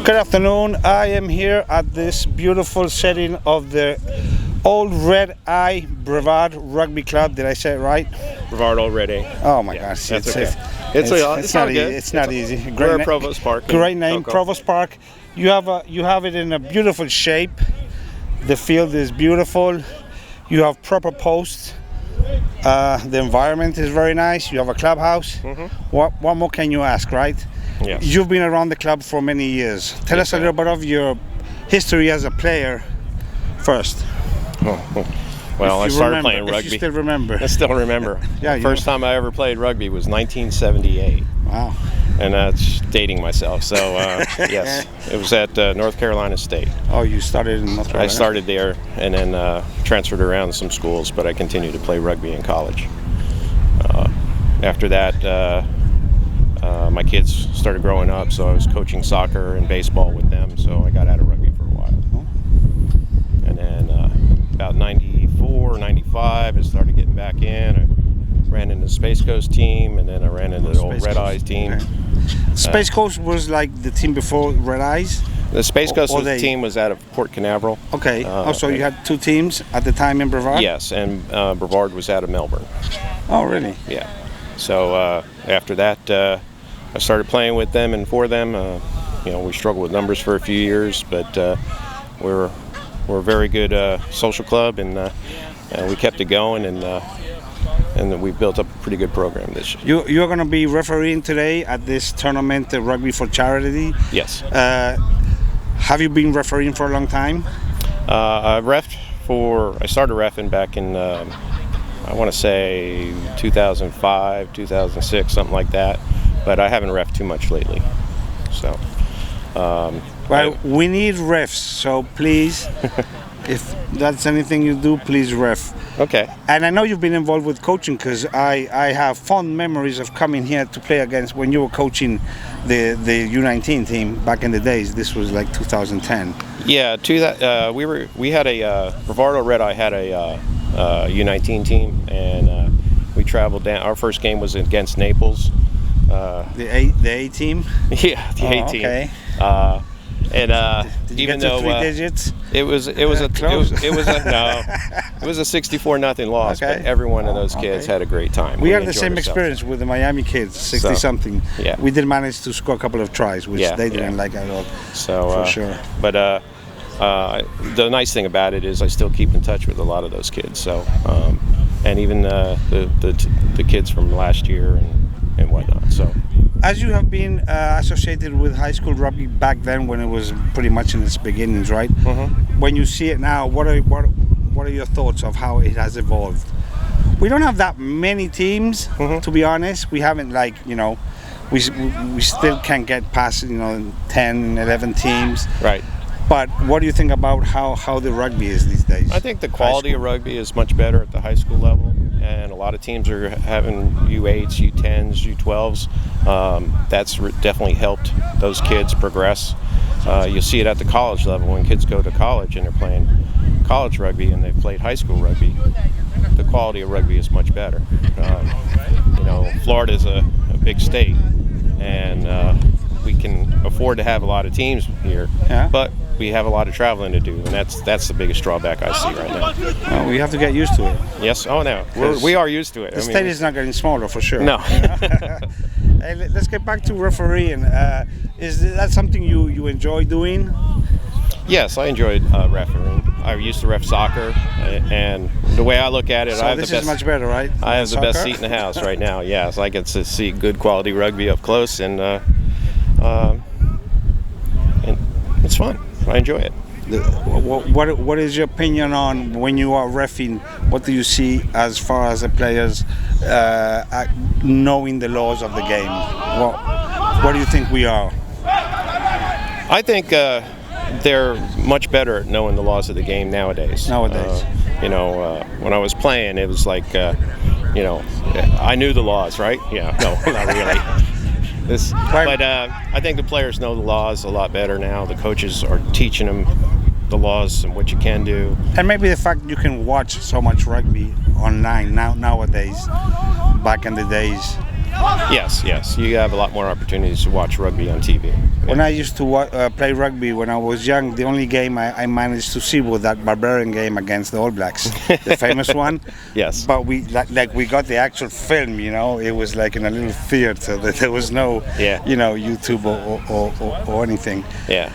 Good afternoon. I am here at this beautiful setting of the Old Red Eye Brevard Rugby Club. Did I say it right? Brevard Old Red Eye. Oh my gosh. That's okay. It's not good. It's not easy. We're at Provost Park. Great name, Provost Park. You have it in a beautiful shape. The field is beautiful. You have proper posts. The environment is very nice. You have a clubhouse. What more can you ask, right? Yes. You've been around the club for many years. Tell us a little bit of your history as a player first. Well, I started playing rugby. If you still remember. I still remember. Yeah. First time I ever played rugby was 1978. Wow. And that's dating myself. So, yes, it was at North Carolina State. Oh, you started in North Carolina? I started there and then transferred around to some schools, but I continued to play rugby in college. After that, my kids started growing up, so I was coaching soccer and baseball with them, so I got out of rugby for a while. And then about 94, 95, I started getting back in. I ran into the Space Coast team, and then I ran into the old Red Eyes team. Okay. Space Coast was like the team before Red Eyes? The Space Coast team was out of Port Canaveral. Okay. So you had two teams at the time in Brevard? Yes, and Brevard was out of Melbourne. Oh, really? Yeah. So after that, I started playing with them and for them. We struggled with numbers for a few years, but we're a very good social club, and we kept it going, and we built up a pretty good program this year. You're going to be refereeing today at this tournament, Rugby for Charity. Yes. Have you been refereeing for a long time? I started reffing back in, I want to say 2005, 2006, something like that. But I haven't reffed too much lately. So. We need refs, so please, if that's anything you do, please ref. Okay. And I know you've been involved with coaching, because I have fond memories of coming here to play against when you were coaching the U19 team back in the days. This was like 2010. Yeah, we had a Brevard Red Eye had a U19 team, and we traveled down. Our first game was against Naples. The A team? Yeah, the A team. Okay. And even though 3 digits? it was a 64-0 loss, okay. But every one of those kids had a great time. We had the same experience with the Miami kids, 60-something. Yeah. We did manage to score a couple of tries, which they didn't like at all. So for sure. But the nice thing about it is I still keep in touch with a lot of those kids. So and even the kids from last year and whatnot. So, as you have been associated with high school rugby back then, when it was pretty much in its beginnings, right? When you see it now, what are your thoughts of how it has evolved? We don't have that many teams, to be honest. We haven't we still can't get past 10, 11 teams. Right. But what do you think about how the rugby is these days? I think the quality of rugby is much better at the high school level, and a lot of teams are having U8s, U10s, U12s. That's definitely helped those kids progress. You'll see it at the college level when kids go to college and they're playing college rugby and they've played high school rugby. The quality of rugby is much better. Florida's a big state, and we can afford to have a lot of teams here, but we have a lot of traveling to do, and that's the biggest drawback I see right now. Well, we have to get used to it. Yes. Oh no, we are used to it. The state is not getting smaller for sure. No. Hey, let's get back to refereeing. Is that something you enjoy doing? Yes, I enjoyed refereeing. I used to ref soccer, and the way I look at it, so I have the this best. is much better, right? I have the best seat in the house right now. Yes, I get to see good quality rugby up close, and it's fun. I enjoy it. What is your opinion on when you are reffing? What do you see as far as the players knowing the laws of the game? What do you think we are? I think they're much better at knowing the laws of the game nowadays. When I was playing, it was like, I knew the laws, right? Yeah, no, not really. But I think the players know the laws a lot better now. The coaches are teaching them the laws and what you can do. And maybe the fact you can watch so much rugby online nowadays. Back in the days, Yes. You have a lot more opportunities to watch rugby on TV. When I used to play rugby when I was young, the only game I managed to see was that Barbarian game against the All Blacks, the famous one. Yes. But we we got the actual film, It was like in a little theater. There was no, YouTube or anything. Yeah.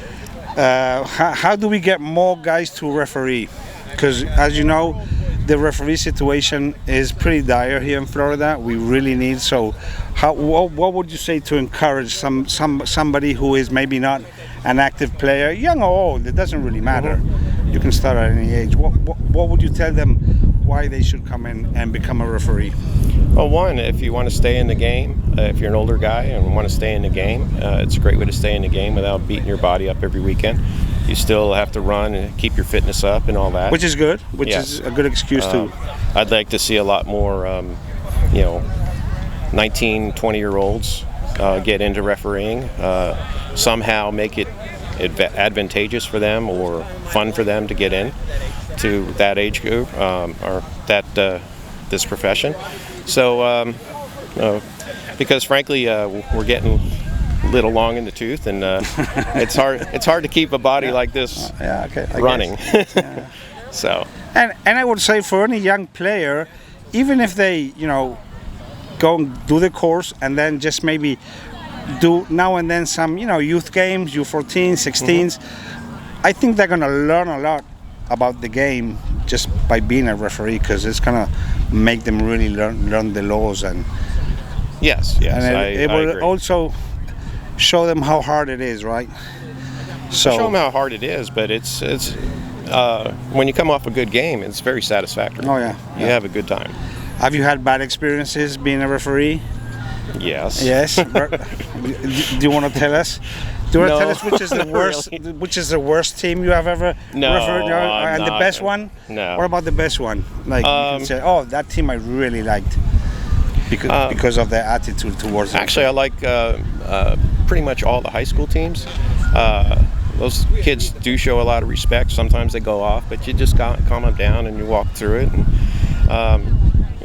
How do we get more guys to referee? Because as you know, the referee situation is pretty dire here in Florida. We really need. So, what would you say to encourage somebody who is maybe not an active player, young or old? It doesn't really matter. You can start at any age. What would you tell them why they should come in and become a referee? Well, one, if you want to stay in the game, if you're an older guy and want to stay in the game, it's a great way to stay in the game without beating your body up every weekend. You still have to run and keep your fitness up and all that. Which is good, which is a good excuse too. I'd like to see a lot more, 19, 20-year-olds get into refereeing, somehow make it advantageous for them or fun for them to get in to that age group or that this profession. So, because frankly, we're getting a little long in the tooth, and it's hard to keep a body like this running. So, and I would say for any young player, even if they go and do the course and then just maybe do now and then some youth games, U14, 16s, I think they're gonna learn a lot about the game just by being a referee, because it's gonna make them really learn the laws, and yes, and it will agree. Also show them how hard it is, right? So show them how hard it is, but it's when you come off a good game, it's very satisfactory. Oh yeah, you have a good time. Have you had bad experiences being a referee? Yes. Do you want to tell us? Do you want to tell us which is the worst? Really. Which is the worst team you have ever refereed? And the best one? No. What about the best one? Like you can say, oh, that team I really liked because of their attitude towards it. Actually, I like pretty much all the high school teams. Those kids do show a lot of respect. Sometimes they go off, but you just calm them down and you walk through it. And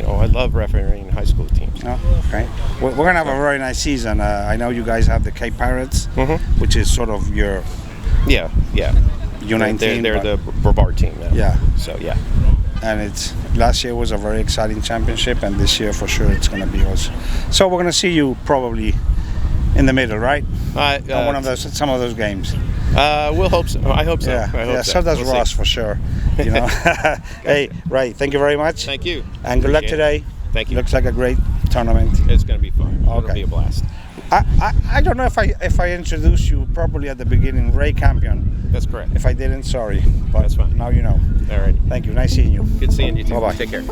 I love refereeing high school teams. Oh, okay. We're going to have a very nice season. I know you guys have the Cape Pirates, which is sort of your U19. They're the Brevard team now. Yeah. So yeah. And last year was a very exciting championship, and this year for sure it's going to be also. So we're going to see you probably in the middle, right? On some of those games. We'll hope so. I hope so. Yeah. So does Ross for sure. Hey, right. Thank you very much. Thank you. And good luck today. Thank you. Looks like a great tournament. It's going to be fun. Okay. It'll be a blast. I don't know if I introduced you properly at the beginning. Ray Campion. That's correct. If I didn't, sorry. But that's fine. Now you know. All right. Thank you. Nice seeing you. Good seeing you too. Bye-bye. Take care.